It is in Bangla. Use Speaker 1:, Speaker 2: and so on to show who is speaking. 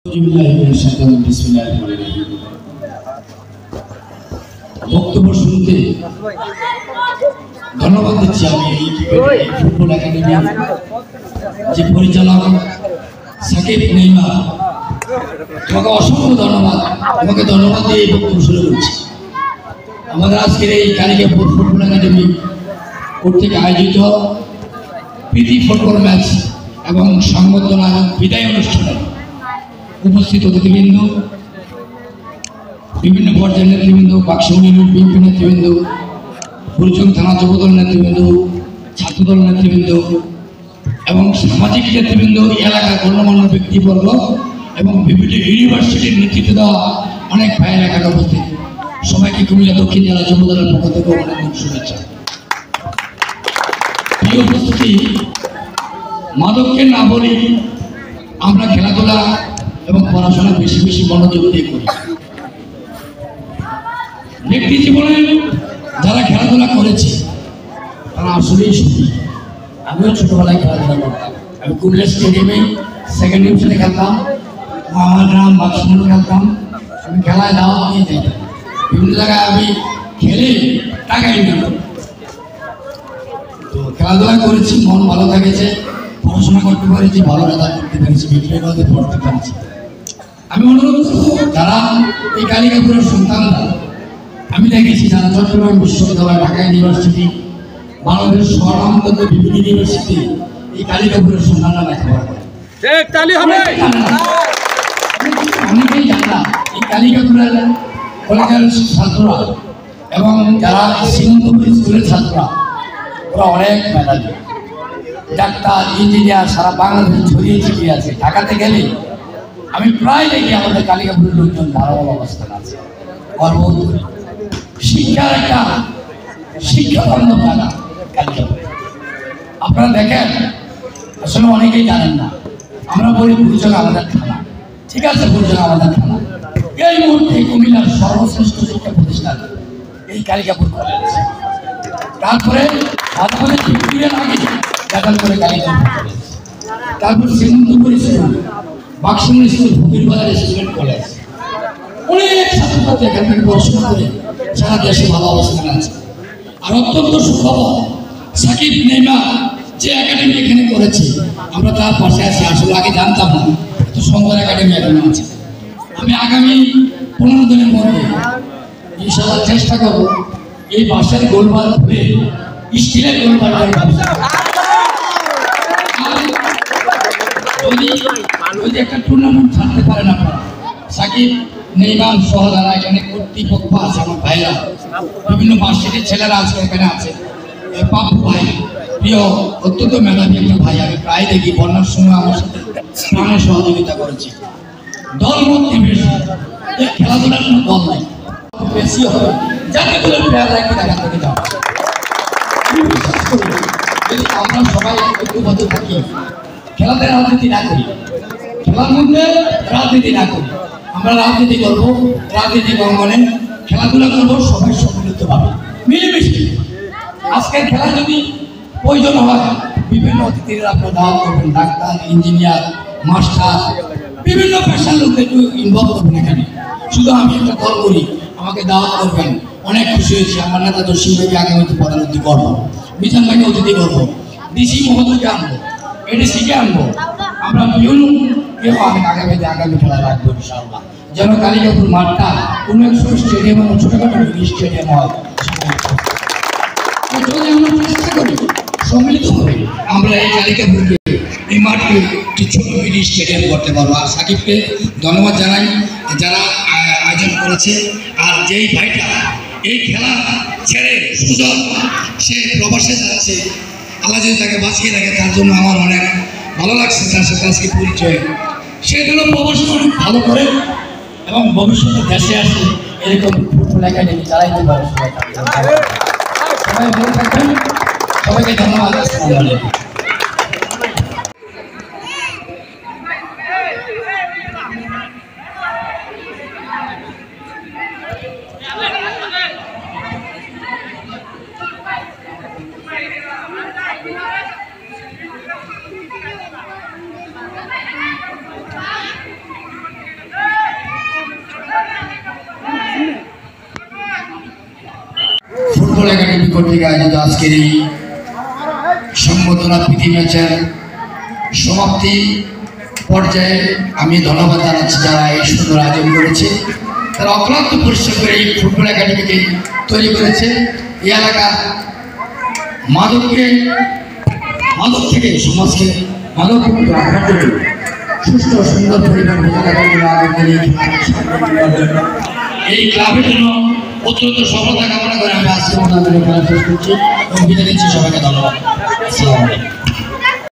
Speaker 1: বক্তব্য শুনতে ধন্যবাদ দিচ্ছি আমি ফুটবল একাডেমি যে পরিচালক সাকিব নেইমার, তোমাকে অসংখ্য ধন্যবাদ। তোমাকে ধন্যবাদ দিয়ে এই বক্তব্য শুরু করছি। আমাদের আজকের এই কালিকাপুর ফুটবল একাডেমি কর্তৃক আয়োজিত প্রীতি ফুটবল ম্যাচ এবং সংবর্ধনা বিদায় অনুষ্ঠানে উপস্থিত অতিথিবৃন্দ, বিভিন্ন পর্যায়ের নেতৃবৃন্দ, বাক্সমণির বিএনপি নেতৃবৃন্দ, বুড়িচং থানা যুবদল নেতৃবৃন্দ, ছাত্রদল নেতৃবৃন্দ এবং সামাজিক নেতৃবৃন্দ, এলাকার গণ্যমান্য ব্যক্তিবর্গ এবং বিভিন্ন ইউনিভার্সিটির নেতৃত্ব দেওয়া অনেক ভাইয়ের এলাকার উপস্থিত, সবাইকে কুমিল্লা দক্ষিণ জেলা যুবদলের পক্ষ থেকে অনেক শুভেচ্ছা। প্রিয় উপস্থিতি, মাদককে না বলি আমরা খেলাধুলা এবং পড়াশোনা বেশি বেশি মনোযোগ দিয়ে করি। ব্যক্তি জীবনে যারা খেলাধুলা করেছে তারা আসলেই সুখী। আমিও ছোটবেলায় খেলাধুলা করতাম। আমি কুমিল্লা স্টেডিয়ামে সেকেন্ড ডিভিশনে খেলতাম, আমার গ্রাম বাক্সমণি খেলতাম। আমি খেলায় দাওয়াত নিয়ে যেতাম, বিভিন্ন জায়গায় আমি খেলে টাকা ইনকাম করতাম। তো খেলাধুলা করেছি, মন ভালো থেকেছে, পড়াশোনা করতে পেরেছি, ভালো রেজাল্ট করতে পেরেছি, বিদ্যালয়ে পড়তে পেরেছি। আমি অনুরোধ করব যারা এই কালিকাপুরের সন্তানরা, আমি দেখেছি যারা চট্টগ্রাম বিশ্ববিদ্যালয়, ঢাকা ইউনিভার্সিটি, বাংলাদেশ স্বনামগত বিভিন্ন ইউনিভার্সিটি এই কালিকাপুরের সন্তানরা লেখাপড়া করে। অনেকেই জানা এই কালিকাপুরের কলেজের ছাত্ররা এবং যারা শ্রীমন্তপুর স্কুলের ছাত্ররা ওরা অনেক মেধাবী, ডাক্তার, ইঞ্জিনিয়ার সারা বাংলাদেশে ছড়িয়ে ছিটিয়ে আছে। ঢাকাতে গেলে আমি প্রায় দেখি আমাদের কালিকাপুরের লোকজন ধারাবাহিক অবস্থান আছে। গর্ববোধ করি শিক্ষার একটা শিক্ষাবন্ধ জায়গা কালিকাপুর। আপনারা দেখেন, আসলে অনেকেই জানেন না, আমরা বলি বুড়িচং আমাদের থানা, ঠিক আছে, বুড়িচং আমাদের থানা। এই মুহূর্তে কুমিল্লার সর্বশ্রেষ্ঠ শিক্ষা প্রতিষ্ঠান এই কালিকাপুর কলেজ। তারপরে করে কালিকাপুর কলেজ, তারপর শ্রীমন্তপুর স্কুল, বাক্সমণি স্কুল, ফকির বাজার স্টুডেন্ট কলেজ। অনেক ছাত্রছাত্রী এখান থেকে পড়াশোনা করে সারা দেশে ভালো অবস্থানে আছে। আর অত্যন্ত সুখবর, সাকিব নেইমার যে একাডেমি এখানে করেছে আমরা তার পাশে আছি। আসলে আগে জানতাম না এত সুন্দর একাডেমি এখানে আছে। আমি আগামী 15 দিনের মধ্যে ইনশাআল্লাহ চেষ্টা করবো এই বাসার গোলমাল খুলে স্টিলের গোলমাল যদি একটা টুর্নামেন্ট ছাড়তে পারেন আপনারা, সাকিব নেইমার সহ যারা এখানে কর্তৃপক্ষ আছে, আমার ভাইরা, বিভিন্ন ভার্সিটির ছেলেরা আজকে এখানে আছে, পাপ্পু ভাই, প্রিয় অত্যন্ত মেধাবী একটা ভাই, আমি প্রায় দেখি বন্যার সময় আমার সাথে প্রাণের সহযোগিতা করেছি। দল মধ্যে বেশি, খেলাধুলার কোনো দল নাই, বেশি হবে যাকে দলের প্লেয়াররা একটু দেখা থেকে যাবে। আমি বিশ্বাস করি যদি আমরা সবাই ঐক্যবদ্ধ থাকি, খেলাতে রাজনীতি না করি, খেলার মধ্যে রাজনীতি না করি, আমরা রাজনীতি করবো, রাজনীতি অঙ্গনে খেলাধুলা করবো, সবাই সম্মিলিতভাবে মিলেমিশে। আজকের খেলা যদি প্রয়োজন হয় বিভিন্ন অতিথিরা আপনার দাওয়াত করবেন, ডাক্তার, ইঞ্জিনিয়ার, মাস্টার, বিভিন্ন পেশার লোকদের একটু ইনভলভ করবেন এখানে। শুধু আমি একটা দল করি, আমাকে দাওয়াত করবেন, অনেক খুশি হয়েছি। আমার নেতা দর্শন ভাইকে আগামীতে প্রধান অতিথি করবো, মিজান ভাইকে অতিথি করবো, ডিসি মহোদয়কে আনবো, এডিসিকে আনবো, আমরা কেউ আমি আগামী খেলা রাখবো ইনশাআল্লাহ, যেন কালিকাপুর মাঠটা কোনো এক স্টেডিয়াম এবং ছোটখাটো স্টেডিয়াম হয়। যদি আমরা চেষ্টা করি সম্মিলিত হবে, আমরা এই কালিকাপুরকে এই মাঠকে একটি ছোট মিনি স্টেডিয়াম করতে পারবো। আর সাকিবকে ধন্যবাদ জানাই যারা আয়োজন করেছে। আর যেই ভাইটা এই খেলা ছেড়ে সুযোগ সে প্রবাসে যাচ্ছে, আল্লাহ যদি তাকে বাঁচিয়ে রাখে, তার জন্য আমার অনেক ভালো লাগছে। তার সাথে আজকে পরিচয়, সেগুলো প্রবাসে অনেক ভালো করে এবং ভবিষ্যতে দেশে আসে এরকম ফুটবল একাডেমি চালাইতে পারে। সবাই ভালো থাকবেন, সবাইকে ধন্যবাদ। আসসালামু আলাইকুম। ফুটবল একাডেমি কর্তৃক আয়োজিত আজকের এই সংবর্ধনা প্রীতি ম্যাচের সমাপ্তি পর্যায়ে আমি ধন্যবাদ জানাচ্ছি যারা এই সুন্দর আয়োজন করেছে। তারা অক্লান্ত পরিশ্রম করে এই ফুটবল একাডেমিকে তৈরি করেছে। এই এলাকার মাদক থেকে সমাজকে মাদকমুক্ত রাখার জন্য সুস্থ সুন্দর পরিবার এই ক্লাবের জন্য অত্যন্ত সফলতা কামনা করে আমি আজকে খেলা শেষ করছি এবং বিদায় দিচ্ছি। সবাইকে ধন্যবাদ। আসসালামু আলাইকুম।